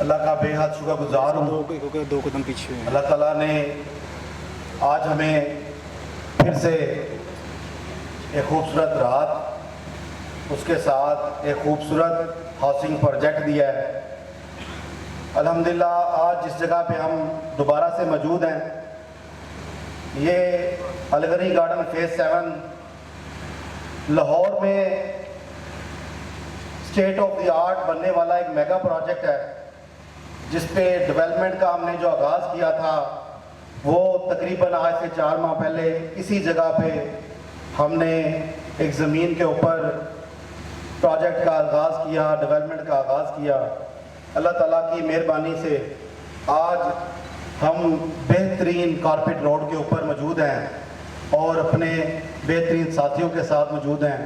अल्लाह का बेहद शुक्रगुजार हूँ। दो कदम पीछे अल्लाह ताला ने आज हमें फिर से एक खूबसूरत रात, उसके साथ एक खूबसूरत हाउसिंग प्रोजेक्ट दिया है। अल्हम्दुलिल्लाह आज जिस जगह पे हम दोबारा से मौजूद हैं, ये अलगनी गार्डन फेज़ 7 लाहौर में स्टेट ऑफ द आर्ट बनने वाला एक मेगा प्रोजेक्ट है, जिस पे डेवलपमेंट का हमने जो आगाज़ किया था वो तकरीबन आज से 4 माह पहले इसी जगह पे हमने एक ज़मीन के ऊपर प्रोजेक्ट का आगाज़ किया, डेवलपमेंट का आगाज़ किया। अल्लाह ताला की मेहरबानी से आज हम बेहतरीन कारपेट रोड के ऊपर मौजूद हैं और अपने बेहतरीन साथियों के साथ मौजूद हैं।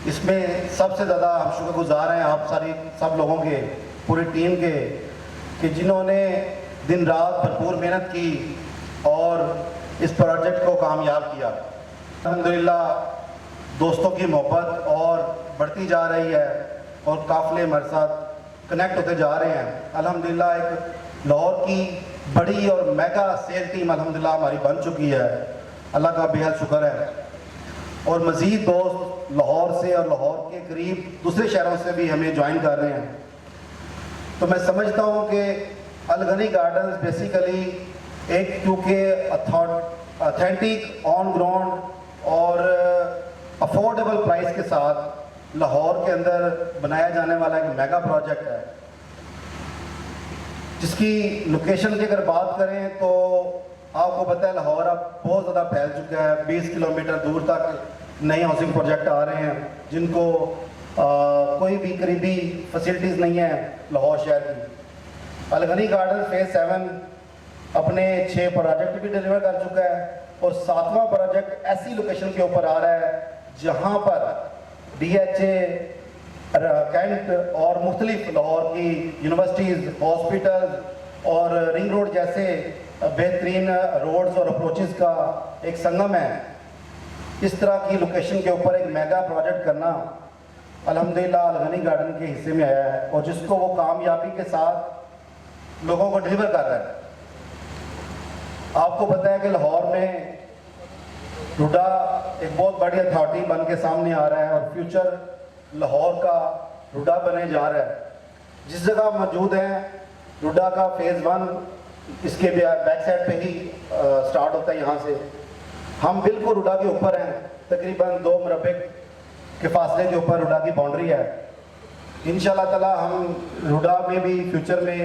इसमें सबसे ज़्यादा हम शुक्रगुजार हैं आप सब लोगों के, पूरी टीम के, कि जिन्होंने दिन रात भरपूर मेहनत की और इस प्रोजेक्ट को कामयाब किया। अल्हम्दुलिल्लाह दोस्तों की मोहब्बत और बढ़ती जा रही है और काफ़िले हमारे साथ कनेक्ट होते जा रहे हैं। अल्हम्दुलिल्लाह एक लाहौर की बड़ी और मेगा सेल टीम अल्हम्दुलिल्लाह हमारी बन चुकी है। अल्लाह का बेहद शुक्र है। और मज़ीद दोस्त लाहौर से और लाहौर के करीब दूसरे शहरों से भी हमें ज्वाइन कर रहे हैं। तो मैं समझता हूँ कि अलगनी गार्डन्स बेसिकली एक क्योंकि ऑथेंटिक ऑन ग्राउंड और अफोर्डेबल प्राइस के साथ लाहौर के अंदर बनाया जाने वाला एक मेगा प्रोजेक्ट है, जिसकी लोकेशन की अगर बात करें तो आपको पता है लाहौर अब बहुत ज़्यादा फैल चुका है। 20 किलोमीटर दूर तक नए हाउसिंग प्रोजेक्ट आ रहे हैं जिनको कोई भी करीबी फैसिलिटीज़ नहीं है लाहौर शहर की। अलगनी गार्डन फेज़ 7 अपने 6 प्रोजेक्ट भी डिलीवर कर चुका है और 7वां प्रोजेक्ट ऐसी लोकेशन के ऊपर आ रहा है जहां पर DHA, कैंट और मुख्तलिफ लाहौर की यूनिवर्सिटीज़, हॉस्पिटल और रिंग रोड जैसे बेहतरीन रोड्स और अप्रोचेस का एक संगम है। इस तरह की लोकेशन के ऊपर एक मेगा प्रोजेक्ट करना अल्हम्दुलिल्लाह अलगनी गार्डन के हिस्से में आया है और जिसको वो कामयाबी के साथ लोगों को डिलीवर कर रहा है। आपको पता है कि लाहौर में रुडा एक बहुत बड़ी अथॉरिटी बन के सामने आ रहा है और फ्यूचर लाहौर का रुडा बने जा रहा है। जिस जगह मौजूद हैं रुडा का फेज़ 1 इसके बैक साइड पे ही स्टार्ट होता है। यहाँ से हम बिल्कुल रुडा के ऊपर हैं, तकरीबन 2 मुरब्बे के फासले के ऊपर रुडा की बाउंड्री है। इंशाल्लाह ताला हम रुडा में भी फ्यूचर में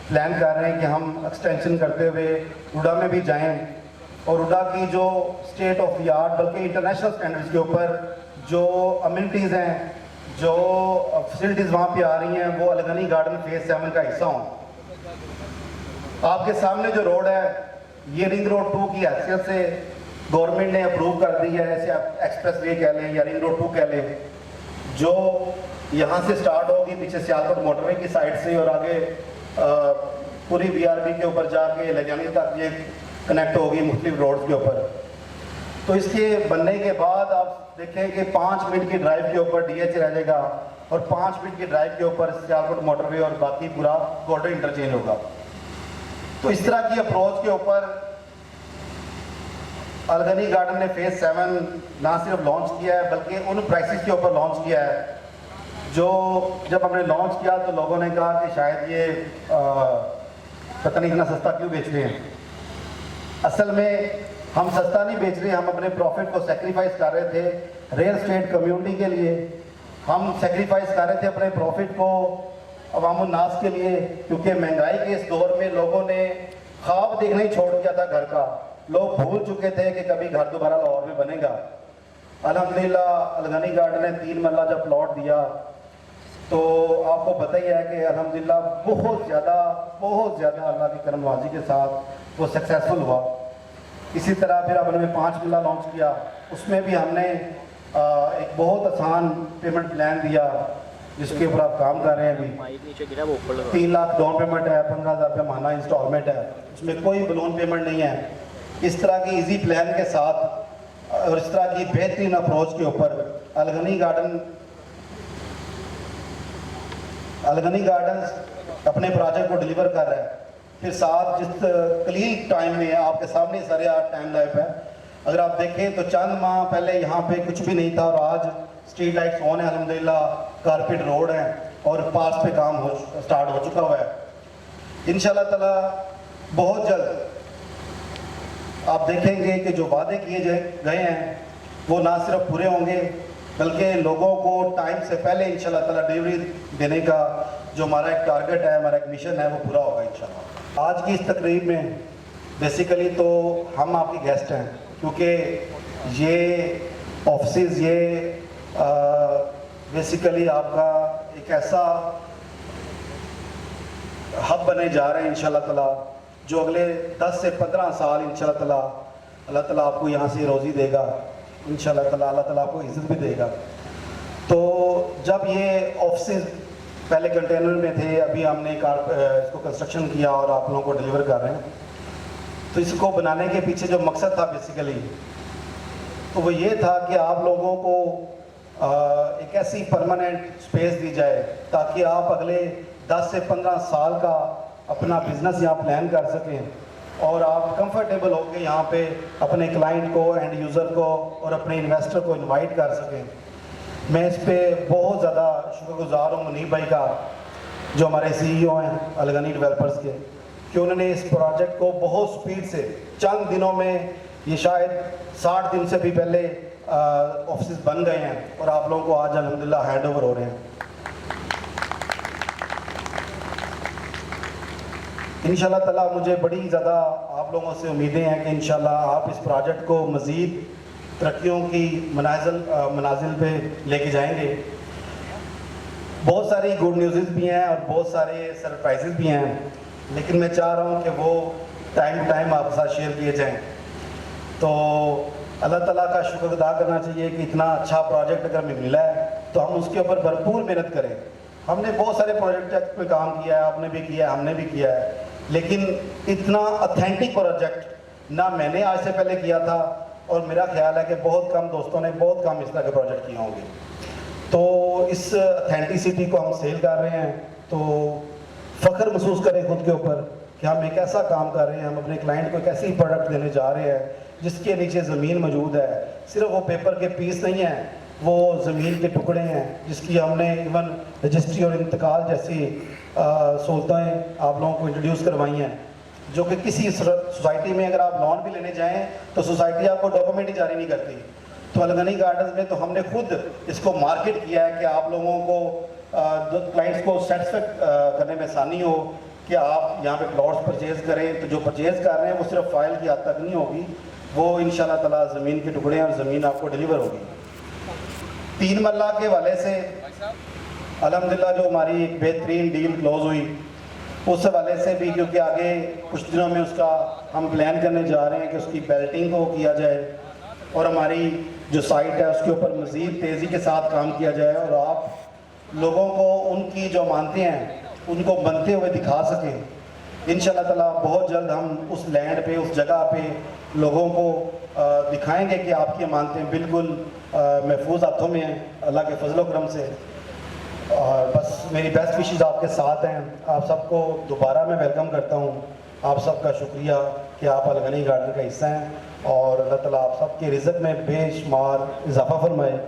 प्लान कर रहे हैं कि हम एक्सटेंशन करते हुए रुडा में भी जाएं और रुडा की जो स्टेट ऑफ द आर्ट बल्कि इंटरनेशनल स्टैंडर्ड्स के ऊपर जो अम्यूनिटीज़ हैं, जो फैसिलिटीज़ वहाँ पे आ रही हैं, वो अलगनी गार्डन फेज़ 7 का हिस्सा हों। आपके सामने जो रोड है ये रिंग रोड 2 की हैसियत से गवर्नमेंट ने अप्रूव कर दी है, ऐसे आप एक्सप्रेस वे कह लें या रिंग रोड 2 कह लें, जो यहाँ से स्टार्ट होगी पीछे सियालकोट मोटरवे की साइड से और आगे पूरी BRB के ऊपर जाके लजानी तक ये कनेक्ट होगी मुख्तलिफ रोड्स के ऊपर। तो इसके बनने के बाद आप देखें कि 5 मिनट की ड्राइव के ऊपर DH रह जाएगा और 5 मिनट की ड्राइव के ऊपर सियालकोट मोटरवे और बाकी पूरा गोल्डन इंटरचेंज होगा। तो इस तरह की अप्रोच के ऊपर अलगनी गार्डन ने फेज़ 7 ना सिर्फ लॉन्च किया है बल्कि उन प्राइसेस के ऊपर लॉन्च किया है जो जब हमने लॉन्च किया तो लोगों ने कहा कि शायद ये पता नहीं इतना सस्ता क्यों बेच रहे हैं। असल में हम सस्ता नहीं बेच रहे, हम अपने प्रॉफिट को सेक्रीफाइस कर रहे थे रियल एस्टेट कम्युनिटी के लिए। हम सेक्रीफाइस कर रहे थे अपने प्रॉफिट को अवामुन नास के लिए, क्योंकि महंगाई के इस दौर में लोगों ने ख्वाब देखना ही छोड़ दिया था घर का। लोग भूल चुके थे कि कभी घर दोबारा लाहौर में बनेगा। अल्हम्दुलिल्लाह अलगनी गार्डन ने 3 मरला जब प्लॉट दिया तो आपको पता ही है कि अल्हम्दुलिल्लाह बहुत ज़्यादा अल्लाह की करमवाजी के साथ वो सक्सेसफुल हुआ। इसी तरह फिर हमने 5 मरला लॉन्च किया, उसमें भी हमने एक बहुत आसान पेमेंट प्लान दिया जिसके ऊपर आप काम कर रहे हैं अभी। 3 लाख डाउन पेमेंट है, 15,000 रुपये महीना इंस्टॉलमेंट है, उसमें कोई बलून पेमेंट नहीं है। इस तरह की इजी प्लान के साथ और इस तरह की बेहतरीन अप्रोच के ऊपर अलगनी गार्डन अपने प्रोजेक्ट को डिलीवर कर रहा है। फिर साथ जिस कलील टाइम में आपके सामने सारे टाइम लाइफ है, अगर आप देखें तो चंद माह पहले यहाँ पे कुछ भी नहीं था और आज स्ट्रीट लाइट्स ऑन है अल्हम्दुलिल्लाह, कारपेट रोड है और पास पे काम स्टार्ट हो चुका हुआ है। इंशाल्लाह ताला बहुत जल्द आप देखेंगे कि जो वादे किए गए हैं वो ना सिर्फ पूरे होंगे बल्कि लोगों को टाइम से पहले इंशाल्लाह ताला डिलीवरी देने का जो हमारा एक टारगेट है, हमारा एक मिशन है, वो पूरा होगा इंशाल्लाह। आज की इस तकरीब में बेसिकली तो हम आपके गेस्ट हैं, क्योंकि ये ऑफिस ये बेसिकली आपका एक ऐसा हब बने जा रहे हैं इंशाल्लाह ताला, जो अगले 10 से 15 साल इंशाल्लाह ताला अल्लाह ताला आपको यहाँ से रोज़ी देगा, इंशाल्लाह ताला अल्लाह ताला आपको इज़्ज़त भी देगा। तो जब ये ऑफिस पहले कंटेनर में थे, अभी हमने इसको कंस्ट्रक्शन किया और आप लोगों को डिलीवर कर रहे हैं, तो इसको बनाने के पीछे जो मकसद था बेसिकली तो वो ये था कि आप लोगों को एक ऐसी परमानेंट स्पेस दी जाए ताकि आप अगले 10 से 15 साल का अपना बिजनेस यहाँ प्लान कर सकें और आप कंफर्टेबल होकर यहाँ पे अपने क्लाइंट को, एंड यूज़र को और अपने इन्वेस्टर को इनवाइट कर सकें। मैं इस पे बहुत ज़्यादा शुक्रगुजार हूँ मुनीब भाई का, जो हमारे CEO हैं अलगनी डेवलपर्स के, कि उन्होंने इस प्रोजेक्ट को बहुत स्पीड से चंद दिनों में, ये शायद 60 दिन से भी पहले ऑफिस बन गए हैं और आप लोगों को आज अल्हम्दुलिल्लाह हैंड ओवर हो रहे हैं। इंशाल्लाह ताला मुझे बड़ी ज़्यादा आप लोगों से उम्मीदें हैं कि इंशाल्लाह आप इस प्रोजेक्ट को मज़ीद तरक्कियों की मनाजिल पे लेके जाएंगे। बहुत सारी गुड न्यूज़ भी हैं और बहुत सारे सरप्राइजेज़ भी हैं, लेकिन मैं चाह रहा हूँ कि वो टाइम टू टाइम आपके साथ शेयर किए जाएँ। तो अल्लाह ताला का शुक्र अदा करना चाहिए कि इतना अच्छा प्रोजेक्ट अगर हमें मिला है तो हम उसके ऊपर भरपूर मेहनत करें। हमने बहुत सारे प्रोजेक्ट पे काम किया है, आपने भी किया है, हमने भी किया है, लेकिन इतना ऑथेंटिक प्रोजेक्ट ना मैंने आज से पहले किया था और मेरा ख्याल है कि बहुत कम दोस्तों ने बहुत कम इस तरह के प्रोजेक्ट किए होंगे। तो इस ऑथेंटिसिटी को हम सेल कर रहे हैं, तो फ़ख्र महसूस करें खुद के ऊपर कि हम एक ऐसा काम कर रहे हैं, हम अपने क्लाइंट को एक ऐसी प्रोडक्ट देने जा रहे हैं जिसके नीचे ज़मीन मौजूद है। सिर्फ वो पेपर के पीस नहीं हैं, वो ज़मीन के टुकड़े हैं जिसकी हमने इवन रजिस्ट्री और इंतकाल जैसी सहूलतें आप लोगों को इंट्रोड्यूस करवाई हैं, जो कि किसी सोसाइटी में अगर आप लोन भी लेने जाएं तो सोसाइटी आपको डॉक्यूमेंट ही जारी नहीं करती। तो अलगनी गार्डन्स में तो हमने खुद इसको मार्केट किया है कि आप लोगों को क्लाइंट्स को सेटिस्फाई करने में आसानी हो कि आप यहाँ पे प्लॉट्स परचेज़ करें। तो जो परचेज़ कर रहे हैं वो सिर्फ फाइल की हद तक नहीं होगी, वो इंशाल्लाह ताला ज़मीन के टुकड़े और ज़मीन आपको डिलीवर होगी। 3 मरला के वाले से अल्हम्दुलिल्लाह जो हमारी एक बेहतरीन डील क्लोज हुई, उस हवाले से भी, क्योंकि आगे कुछ दिनों में उसका हम प्लान करने जा रहे हैं कि उसकी बेल्टिंग को किया जाए और हमारी जो साइट है उसके ऊपर मज़ीद तेज़ी के साथ काम किया जाए और आप लोगों को उनकी जो मानते हैं उनको बनते हुए दिखा सकें। इंशाल्लाह ताला बहुत जल्द हम उस लैंड पे, उस जगह पे लोगों को दिखाएंगे कि आपकी मानतें बिल्कुल महफूज हाथों में हैं अल्लाह के फजल करम से। और बस मेरी बेस्ट विशेस आपके साथ हैं। आप सबको दोबारा मैं वेलकम करता हूँ। आप सबका शुक्रिया कि आप अलगनी गार्डन का हिस्सा हैं और अल्लाह ताला आप सबके रिज़्क़ में बेशुमार इजाफ़ा फरमाए।